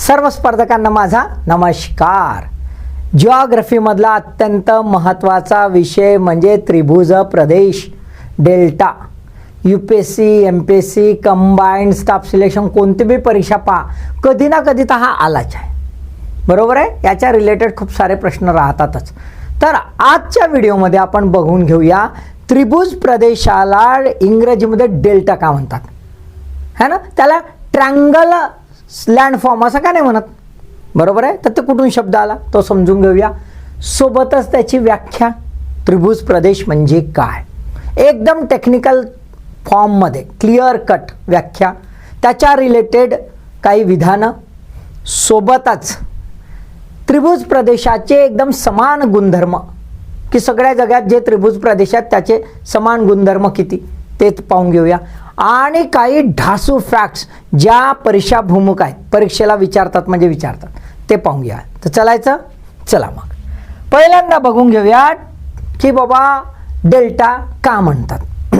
सर्व स्पर्धकांना माझा नमस्कार। जिओग्राफीमधला अत्यंत महत्त्वाचा विषय म्हणजे त्रिभुज प्रदेश delta. UPSC MPSC combined staff selection कोणती बी परीक्षा पहा, कधी ना कधी तर हा आलाच आहे, बरोबर आहे। याच्या रिलेटेड खूप सारे प्रश्न राहतातच। तर आजच्या व्हिडिओमध्ये आपण बघून घेऊया त्रिभुज प्रदेशाला इंग्रजीमध्ये डेल्टा का म्हणतात, है ना। त्याला ट्रँगल लँडफॉर्म असं का नाही म्हणत, बरोबर आहे। तर ते कुठून शब्द आला तो समजून घेऊया, सोबतच त्याची व्याख्या त्रिभुज प्रदेश म्हणजे काय, एकदम टेक्निकल फॉर्ममध्ये क्लिअर कट व्याख्या, त्याच्या रिलेटेड काही विधानं, सोबतच त्रिभुज प्रदेशाचे एकदम समान गुणधर्म की सगळ्या जगात जे त्रिभुज प्रदेशात त्याचे समान गुणधर्म किती ते पाहून घेऊया, आणि काही ढासू फॅक्ट्स ज्या परीक्षाभिमुख आहेत, परीक्षेला विचारतात म्हणजे विचारतात, ते पाहून घ्या। तर चलायचं, चला मग पहिल्यांदा बघून घेऊया की बाबा डेल्टा का म्हणतात।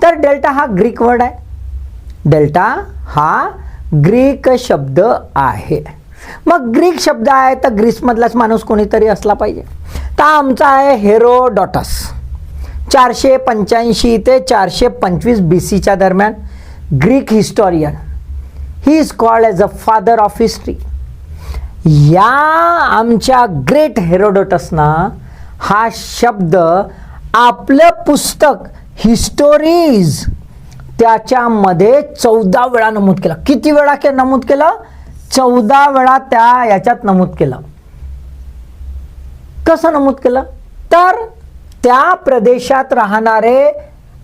तर डेल्टा हा ग्रीक वर्ड आहे, डेल्टा हा ग्रीक शब्द आहे। मग ग्रीक शब्द आहे तर ग्रीसमधलाच माणूस कोणीतरी असला पाहिजे। तर आमचा आहे हेरोडोटस, 485 ते 425 BC च्या दरम्यान, Greek historian. He is called as a father of history. या आमच्या ग्रेट हेरोडोटसनं हा शब्द आपलं पुस्तक हिस्टोरीज त्याच्यामध्ये 14 वेळा नमूद केला। किती वेळा नमूद केलं? 14 वेळा त्या याच्यात नमूद केलं। कसं नमूद केलं? तर त्या प्रदेशात राहणारे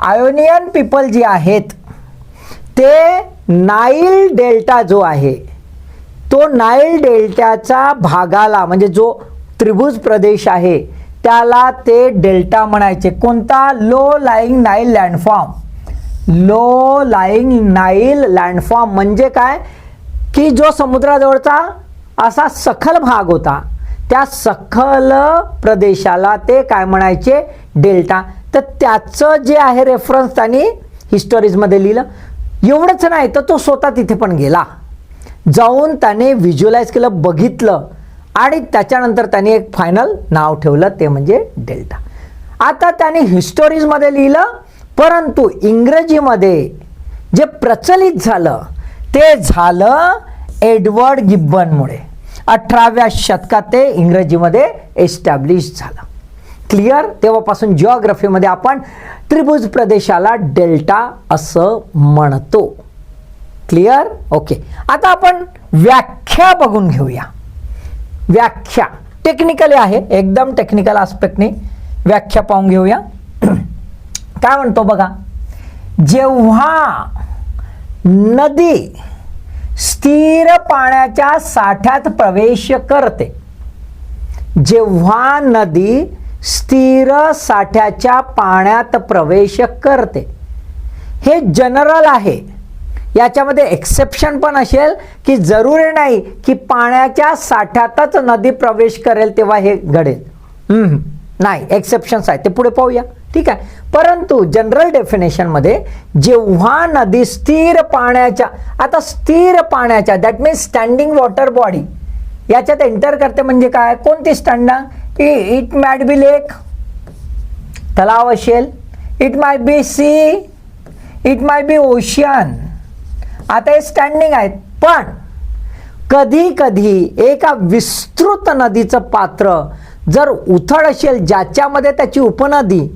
आयोनियन पीपल जे आहेत ते नाईल डेल्टा जो आहे तो नाईल डेल्टाच्या भागाला म्हणजे जो त्रिभुज प्रदेश आहे त्याला ते डेल्टा म्हणायचे। कोणता? Low lying Nile लँडफॉर्म। Low lying Nile लँडफॉर्म म्हणजे काय की जो समुद्राजवळचा असा सखल भाग होता त्या सखल प्रदेशाला ते काय म्हणायचे? डेल्टा। तर त्याचं जे आहे रेफरन्स त्यांनी हिस्टोरीजमध्ये लिहिलं। एवढंच नाही तर तो स्वतः तिथे पण गेला, जाऊन त्याने व्हिज्युअलाइज केलं, बघितलं, आणि त्याच्यानंतर त्याने एक फायनल नाव ठेवलं, ते म्हणजे डेल्टा। आता त्याने हिस्टोरीजमध्ये लिहिलं, परंतु इंग्रजीमध्ये जे प्रचलित झालं ते झालं एडवर्ड गिब्बनमुळे। 18व्या शतकात ते इंग्रजीमध्ये एस्टॅब्लिश झालं। क्लिअर? तेव्हापासून जिओग्राफीमध्ये आपण त्रिभुज प्रदेशाला डेल्टा असं म्हणतो। क्लिअर? ओके। आता आपण व्याख्या बघून घेऊया। व्याख्या टेक्निकली आहे, एकदम टेक्निकल आस्पेक्टने व्याख्या पाहून घेऊया। काय म्हणतो बघा, जेव्हा नदी स्थिर पाण्याच्या साठ्यात प्रवेश करते, जेव्हा नदी स्थिर साठ्याच्या पाण्यात प्रवेश करते, हे जनरल आहे। याच्यामध्ये एक्सेप्शन पण असेल की जरुरी नाही की पाण्याच्या साठ्यातच नदी प्रवेश करेल तेव्हा हे घडेल, नाही, एक्सेप्शन्स आहे, ते पुढे पाहूया, ठीक आहे। परंतु जनरल डेफिनेशन मध्ये जेव्हा नदी स्थिर पाण्याच्या, आता स्थिर पाण्याच्या that means standing water body याच्यात एंटर करते म्हणजे काय? कोणती standing? It might be lake, तलाव असेल, it might be sea, it might be ocean. आता हे स्टँडिंग आहेत, पण कधी कधी एका विस्तृत नदीचं पात्र जर उथळ असेल, ज्याच्यामध्ये त्याची उपनदी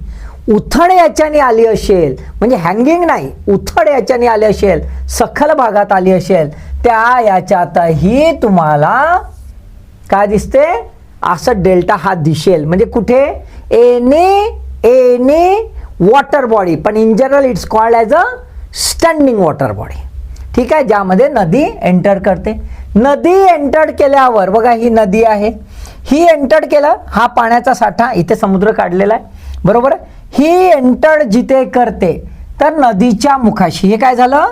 उथळ याच्याने आली असेल, म्हणजे हँगिंग नाही, उथळ याच्याने आली असेल, सखल भागात आली असेल, त्या याच्यातही तुम्हाला काय दिसते? असं डेल्टा हा दिसेल। म्हणजे कुठे? एनी वॉटर बॉडी, पण in general it's called as a standing water body, ठीक आहे, ज्यामध्ये नदी एंटर करते। नदी एंटर केल्यावर बघा, ही नदी आहे, ही एंटर केलं, हा पाण्याचा साठा, इथे समुद्र काढलेला आहे, बरोबर आहे। ही एंटर जिथे करते तर नदीच्या मुखाशी, हे काय झालं?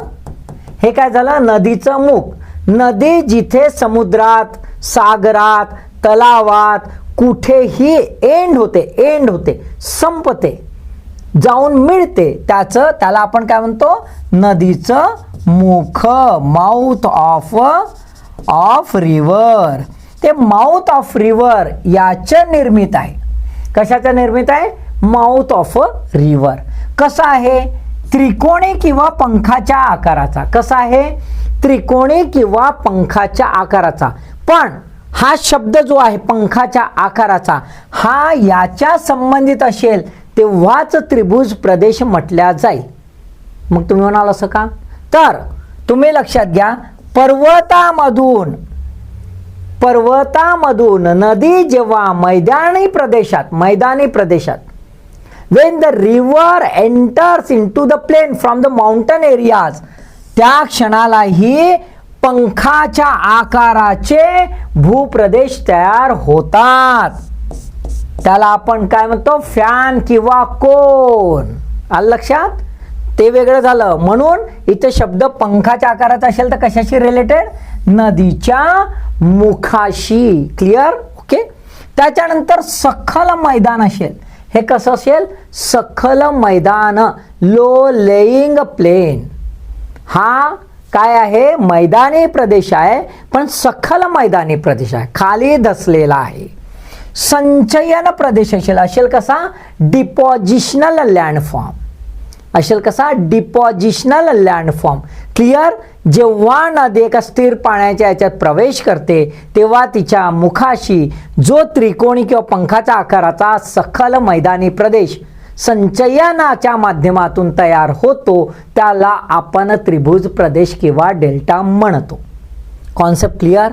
हे काय झालं? नदीचं मुख। नदी जिथे समुद्रात, सागरात, तलावात कुठेही एंड होते, संपते, जाऊन मिळते, त्याला आपण काय म्हणतो? नदीचं मुख, माउथ ऑफ ऑफ रिव्हर. ते माउथ ऑफ रिव्हर याचं निर्मित आहे. कशाचं निर्मित आहे? Mouth of river. कसा आहे? त्रिकोणी किंवा पंखाच्या आकाराचा. कसा आहे? त्रिकोणी किंवा पंखाच्या आकाराचा. पण हा शब्द जो आहे पंखाच्या आकाराचा, हा याच्या संबंधित असेल तेव्हाच त्रिभुज प्रदेश म्हटल्या जाईल. मग तुम्ही म्हणाल असं का? तर तुम्ही लक्षात घ्या, पर्वतामधून नदी जेव्हा मैदानी प्रदेशात when the river enters into the plain from the mountain areas, त्या क्षणालाही पंखाच्या आकाराचे भूप्रदेश तयार होतात. त्याला आपण काय म्हणतो? फॅन किंवा कोन. आलं लक्षात? ते वेगळं झालं. म्हणून इथे शब्द पंखाच्या आकाराचा असेल तर कशाशी रिलेटेड? नदीच्या मुखाशी. क्लिअर? ओके. त्याच्यानंतर सखल मैदान असेल. हे कसं असेल? सखल मैदान, लो लेईंग प्लेन. हा काय आहे? मैदानी प्रदेश आहे, पण सखल मैदानी प्रदेश आहे, खाली धसलेला आहे. संचयन प्रदेश असेल कसा? डिपॉझिशनल लँडफॉर्म. असेल कसा? डिपॉझिशनल लँडफॉर्म. क्लिअर? जेव्हा नदी एका स्थिर पाण्याच्या याच्यात प्रवेश करते तेव्हा तिच्या मुखाशी जो त्रिकोणी किंवा पंखाच्या आकाराचा सखल मैदानी प्रदेश संचयनाच्या माध्यमातून तयार होतो त्याला आपण त्रिभुज प्रदेश किंवा डेल्टा म्हणतो. Concept clear?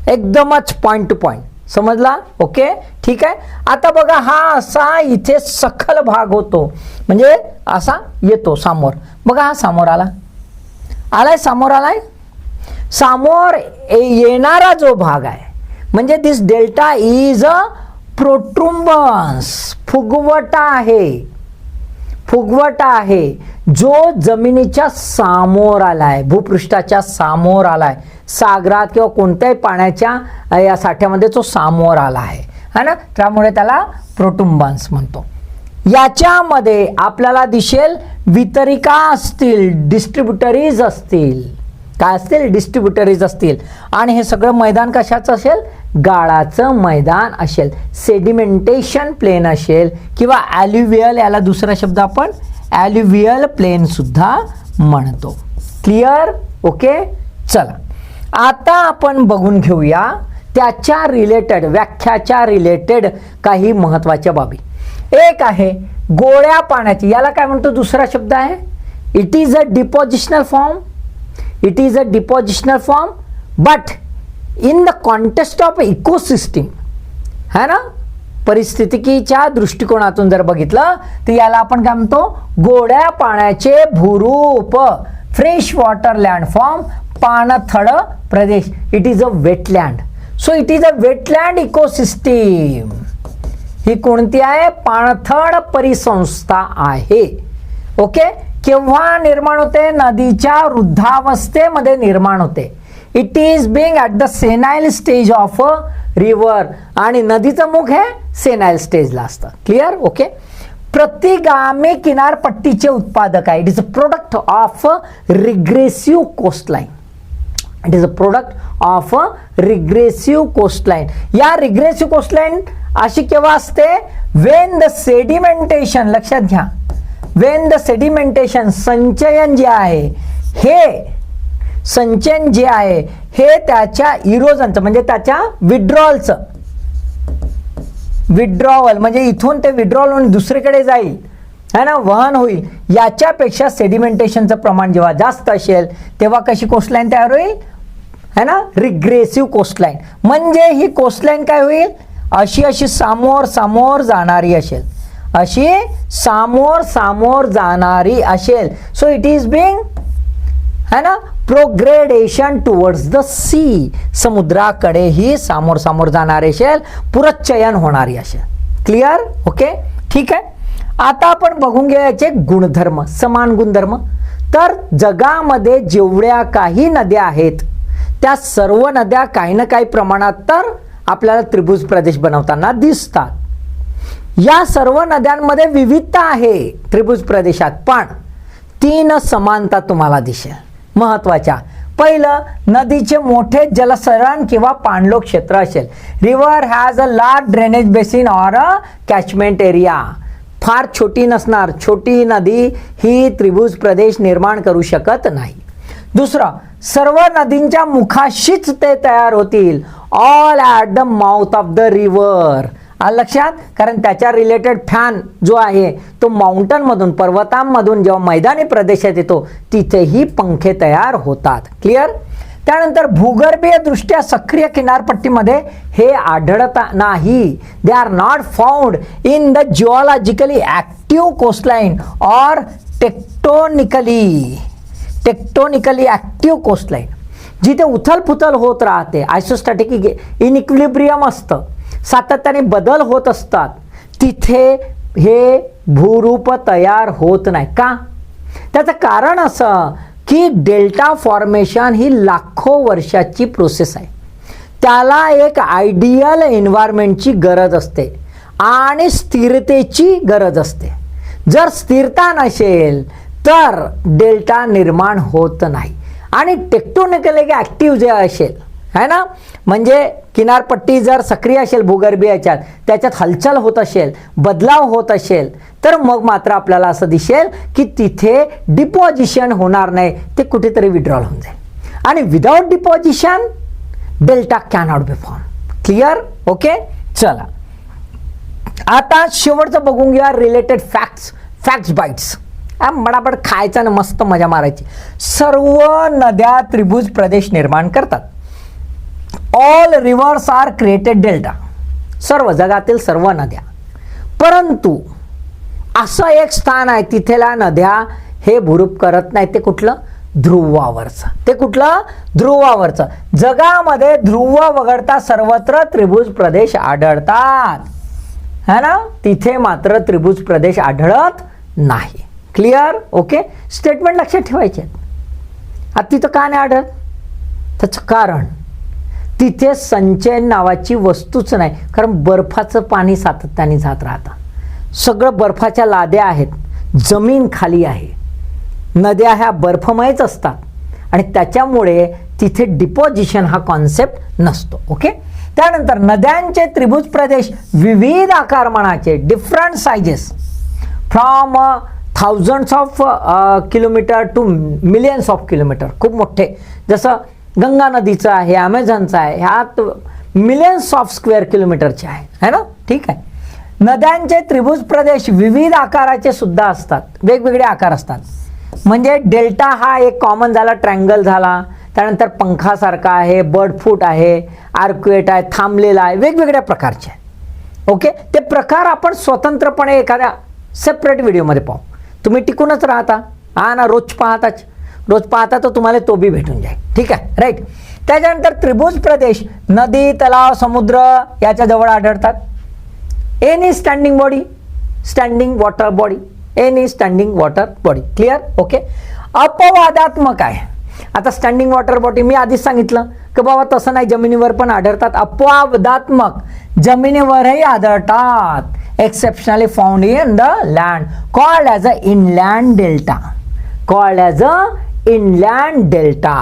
एकदमच पॉइंट टू पॉइंट. समजला? ओके, ठीक आहे. आता बघा, हा असा इथे सखल भाग होतो, म्हणजे असा येतो समोर. बघा, हा समोर आलाय समोर येणारा जो भाग आहे म्हणजे दिस डेल्टा इज अ प्रोट्रुम्बन्स. फुगवटा आहे जो जमिनीच्या समोर आलाय, भूपृष्ठाच्या समोर आलाय, सागरात किंवा कोणत्याही पाण्याच्या या साठ्यामध्ये जो समोर आला आहे ना, त्यामुळे त्याला प्रोट्रुम्बन्स म्हणतो. याच्यामध्ये आपल्याला दिसेल वितरिका असतील, डिस्ट्रीब्युटरीज असतील. काय असतील? डिस्ट्रीब्युटरीज असतील. आणि हे सगळं मैदान कशाचं असेल? गाळाचं मैदान असेल, सेडिमेंटेशन प्लेन असेल किंवा ॲल्युव्हियल, याला दुसरा शब्द आपण ॲल्युव्हियल प्लेन सुद्धा म्हणतो. क्लिअर? ओके. चला, आता आपण बघून घेऊया त्याच्या रिलेटेड, व्याख्याच्या रिलेटेड काही महत्त्वाच्या बाबी. एक आहे गोळ्या पाण्याची. याला काय म्हणतो? दुसरा शब्द आहे it is a depositional form. But in the context of ecosystem, है ना, परिस्थितिकीच्या दृष्टिकोनातून जर बघितलं तर याला आपण काय म्हणतो? गोड्या पाण्याचे भूरूप, फ्रेश वॉटर लँडफॉर्म, पाणथळ प्रदेश. It is a wetland. So it is a wetland ecosystem. ही कोणती आहे? पाणथळ परिसंस्था आहे. ओके. केव्हा निर्माण होते? नदीच्या वृद्धावस्थेमध्ये निर्माण होते. It is being at the senile stage of a river. आणि नदीचं मुख हे सेनाइल स्टेजला असतं. क्लिअर? ओके. प्रतिगामी किनारपट्टीचे उत्पादक आहे. It is a product of regressive coastline. It is a product of regressive coastline. या रिग्रेसिव्ह कोस्टलाईन अशी केव्हा असते? वेन द सेडिमेंटेशन, लक्षात घ्या, वेन द सेडिमेंटेशन, संचयन जे आहे हे त्याच्या इरोजनचं म्हणजे त्याच्या विड्रॉवल म्हणजे इथून ते विड्रॉल होऊन दुसरीकडे जाईल, है ना, वहन होईल. याच्यापेक्षा सेडिमेंटेशनचं प्रमाण जेव्हा जास्त असेल तेव्हा कशी कोस्टलाईन तयार होईल? है ना, रिग्रेसिव्ह कोस्टलाईन. म्हणजे ही कोस्टलाईन काय होईल? अशी सामोर जाणारी असेल, सामोर जाणारी असेल. सो इट इज बिंग, है ना, प्रोग्रेडेशन टुवर्ड्स द सी. समुद्राकडे ही सामोर जाणारी असेल, पुरच्चयन होणारी असेल. क्लिअर? ओके, ठीक आहे. आता आपण बघून घ्या याचे गुणधर्म, समान गुणधर्म. तर जगामध्ये जेवढ्या काही नद्या आहेत त्या सर्व नद्या काही ना काही प्रमाणात तर आपल्याला त्रिभुज प्रदेश बनवताना दिसतात. या सर्व नद्यांमध्ये विविधता आहे त्रिभुज प्रदेशात, पण 3 समानता तुम्हाला दिसेल महत्वाच्या. पहिलं, नदीचे मोठे जलसरण किंवा पाणलोट क्षेत्र असेल. River has a large drainage basin or a catchment area. फार छोटी नसणार, छोटी नदी ही त्रिभुज प्रदेश निर्माण करू शकत नाही. दुसरं, सर्व नदींच्या मुखाशीच ते तयार होतील. All at the mouth of the river. आलं लक्षात? कारण त्याच्या रिलेटेड फॅन जो आहे तो माउंटनमधून, पर्वतांमधून जेव्हा मैदानी प्रदेशात येतो तिथेही पंखे तयार होतात. क्लिअर? त्यानंतर भूगर्भीय दृष्ट्या सक्रिय किनारपट्टीमध्ये हे आढळत नाही. They are not found in the geologically active coastline or tectonically active coastline. जिथे उथलपुथल होत राहते, आयसोस्टॅटिक इनइक्विलिब्रियम असतं, सातत्याने बदल होत असतात, तिथे हे भूरूप तयार होत नाही. का? त्याचं कारण असं की डेल्टा फॉर्मेशन ही लाखो वर्षाची प्रोसेस आहे. त्याला एक आयडियल एन्व्हायरमेंटची गरज असते आणि स्थिरतेची गरज असते. जर स्थिरता नसेल तर डेल्टा निर्माण होत नाही. आणि टेक्टोनिकली ॲक्टिव्ह जे असेल, है ना, म्हणजे किनारपट्टी जर सक्रिय असेल भूगर्भीयाच्यात, त्याच्यात हालचाल होत असेल, बदलाव होत असेल, तर मग मात्र आपल्याला असं दिसेल की तिथे डिपॉझिशन होणार नाही, ते कुठेतरी विड्रॉल होऊन जाईल. आणि without deposition delta cannot be form. Clear? Okay, चला आता शेवटचं बघून घ्या रिलेटेड फॅक्ट्स बाईट्स. बडाबड खायचं ना, मस्त मजा मारायची. सर्व नद्या त्रिभुज प्रदेश निर्माण करतात. All rivers are created delta. सर्व जगातील सर्व नद्या. परंतु असं एक स्थान आहे तिथेला नद्या हे भूरूप करत नाही. ते कुठलं? ध्रुवावरचं. ते कुठलं? ध्रुवावरचं. जगामध्ये ध्रुव वगळता सर्वत्र त्रिभुज प्रदेश आढळतात, है ना. तिथे मात्र त्रिभुज प्रदेश आढळत नाही. क्लिअर? ओके, स्टेटमेंट लक्षात ठेवायचे. आता तिथं का नाही आढळत? त्याचं कारण तिथे संचयन नावाची वस्तूच नाही. कारण बर्फाचं पाणी सातत्याने जात राहतं. सगळं बर्फाच्या लाद्या आहेत, जमीन खाली आहे, नद्या ह्या बर्फमयच असतात आणि त्याच्यामुळे तिथे डिपॉझिशन हा कॉन्सेप्ट नसतो. ओके. त्यानंतर नद्यांचे त्रिभुज प्रदेश विविध आकारमानाचे, different sizes, from thousands of kilometre to millions of kilometre. खूप मोठे, जसं गंगा नदीचं आहे, अमेझॉनचं आहे, ह्यात मिलियन्स ऑफ स्क्वेअर किलोमीटरचे आहे, है ना. ठीक आहे. नद्यांचे त्रिभुज प्रदेश विविध आकाराचे सुद्धा असतात, वेगवेगळे आकार असतात. म्हणजे डेल्टा हा एक कॉमन झाला, ट्रँगल झाला, त्यानंतर पंखासारखा आहे, बर्ड फूट आहे, आर्क्वेट आहे, थांबलेला आहे, वेगवेगळ्या प्रकारचे. ओके. ते प्रकार आपण स्वतंत्रपणे एखाद्या सेपरेट व्हिडिओमध्ये पाहू. तुम्ही टिकूनच राहता, हा ना, रोज पाहता तर तुम्हाला तो बी भेटून जाईल. ठीक आहे, राईट. त्याच्यानंतर त्रिभुज प्रदेश नदी, तलाव, समुद्र याच्या जवळ आढळतात. Any standing body, standing water body, any standing water body. Clear? Okay. अपवादात्मक आहे. आता स्टँडिंग वॉटर बॉडी मी आधीच सांगितलं की बाबा तसं नाही, जमिनीवर पण आढळतात. अपवादात्मक जमिनीवरही आढळतात. Exceptionally found in the land, called as a inland delta. Called as a inland delta,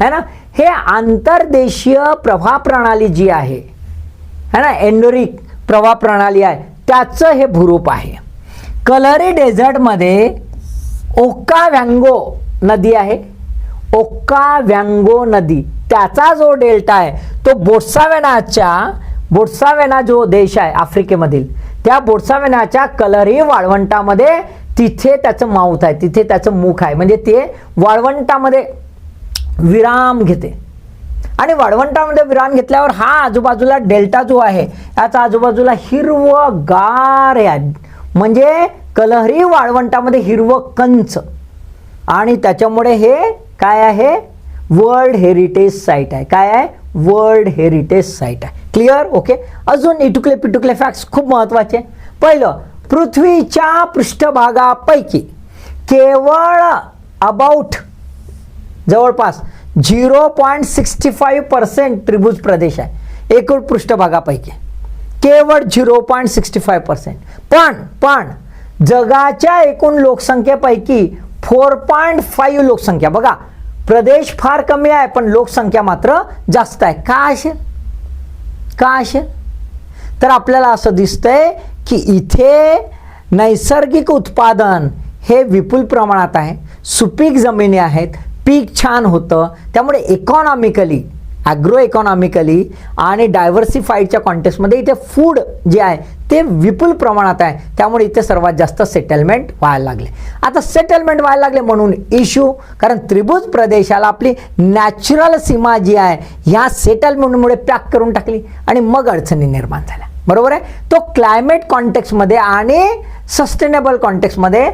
है ना. हे आंतरदेशीय प्रवाह प्रणाली जी आहे, है ना, एंडोरिक प्रवाह प्रणाली आहे, त्याचं हे भूरूप आहे. कलरी डेझर्टमध्ये ओकाव्यांगो नदी आहे. ओकाव्यांगो नदी, त्याचा जो डेल्टा आहे तो बोट्सावेना जो देश आहे आफ्रिकेमधील, त्या बोट्सावेनाच्या कलरी वाळवंटामध्ये तिथे त्याचं माउथ आहे, तिथे त्याचं मुख आहे. म्हणजे ते वाळवंटामध्ये विराम घेते आणि वाळवंटामध्ये विराम घेतल्यावर हा आजूबाजूला डेल्टा जो आहे याचा आजूबाजूला हिरवगार आहे. म्हणजे कलहरी वाळवंटामध्ये हिरवं कंच, आणि त्याच्यामुळे हे काय आहे? वर्ल्ड हेरिटेज साईट आहे. काय आहे? वर्ल्ड हेरिटेज साईट आहे. क्लिअर? ओके. अजून इटुकले पिटुकले फॅक्ट्स खूप महत्त्वाचे. पहिलं, पृथ्वीच्या पृष्ठभागापैकी केवळ अबाउट जवळपास 0.65% त्रिभुज प्रदेश आहे. एकूण पृष्ठभागापैकी केवळ 0.65%. पण जगाच्या एकूण लोकसंख्येपैकी 4.5 लोकसंख्या, बघा प्रदेश फार कमी आहे पण लोकसंख्या मात्र जास्त आहे. का असेल? का असेल? तर आपल्याला असं दिसतंय की इथे नैसर्गिक उत्पादन हे विपुल प्रमाणात आहे, सुपीक जमिनी आहेत, पीक छान होतं, त्यामुळे इकॉनॉमिकली, ॲग्रो इकॉनॉमिकली आणि डायव्हर्सिफाईडच्या कॉन्टेक्स्टमध्ये इथे फूड जे आहे ते विपुल प्रमाणात आहे, त्यामुळे इथे सर्वात जास्त सेटलमेंट व्हायला लागले. आता सेटलमेंट व्हायला लागले म्हणून इश्यू, कारण त्रिभुज प्रदेशाला आपली नॅचरल सीमा जी आहे ह्या सेटलमेंटमुळे पॅक करून टाकली आणि मग अडचणी निर्माण झाल्या. बरोबर आहे. तो क्लायमेट कॉन्टेक्स्टमध्ये आणि सस्टेनेबल कॉन्टेक्स्टमध्ये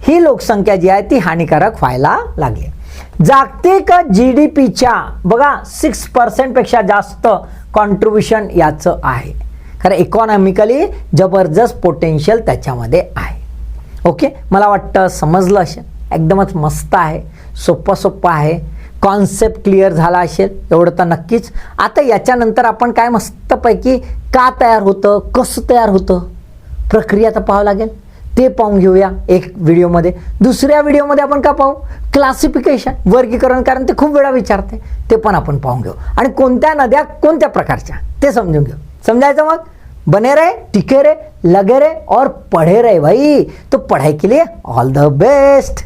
ही लोकसंख्या जी आहे ती हानिकारक व्हायला लागली. जागतिक GDPच्या बघा 6% पेक्षा जास्त कॉन्ट्रीब्युशन याचं आहे, कारण इकॉनॉमिकली जबरदस्त पोटेन्शियल त्याच्यामध्ये आहे. ओके, मला वाटतं समजलं असेल. एकदमच मस्त आहे, सोपं आहे, कॉन्सेप्ट क्लिअर झाला असेल एवढं तर नक्कीच. आता याच्यानंतर आपण काय मस्तपैकी का तयार होतं, कसं तयार होतं, प्रक्रिया तर पाहावं लागेल, ते पाहून घेऊया एक व्हिडिओमध्ये. दुसऱ्या व्हिडिओमध्ये आपण का पाहू, क्लासिफिकेशन, वर्गीकरण, कारण ते खूप वेळा विचारते, ते पण आपण पाहून घेऊ. आणि कोणत्या नद्या कोणत्या प्रकारच्या ते समजून घेऊ. समझायचं मग? बने रहे, टिके रहे, लगे रहे और पढ़े रहे भाई. तो पढ़ाई के लिए ऑल द बेस्ट.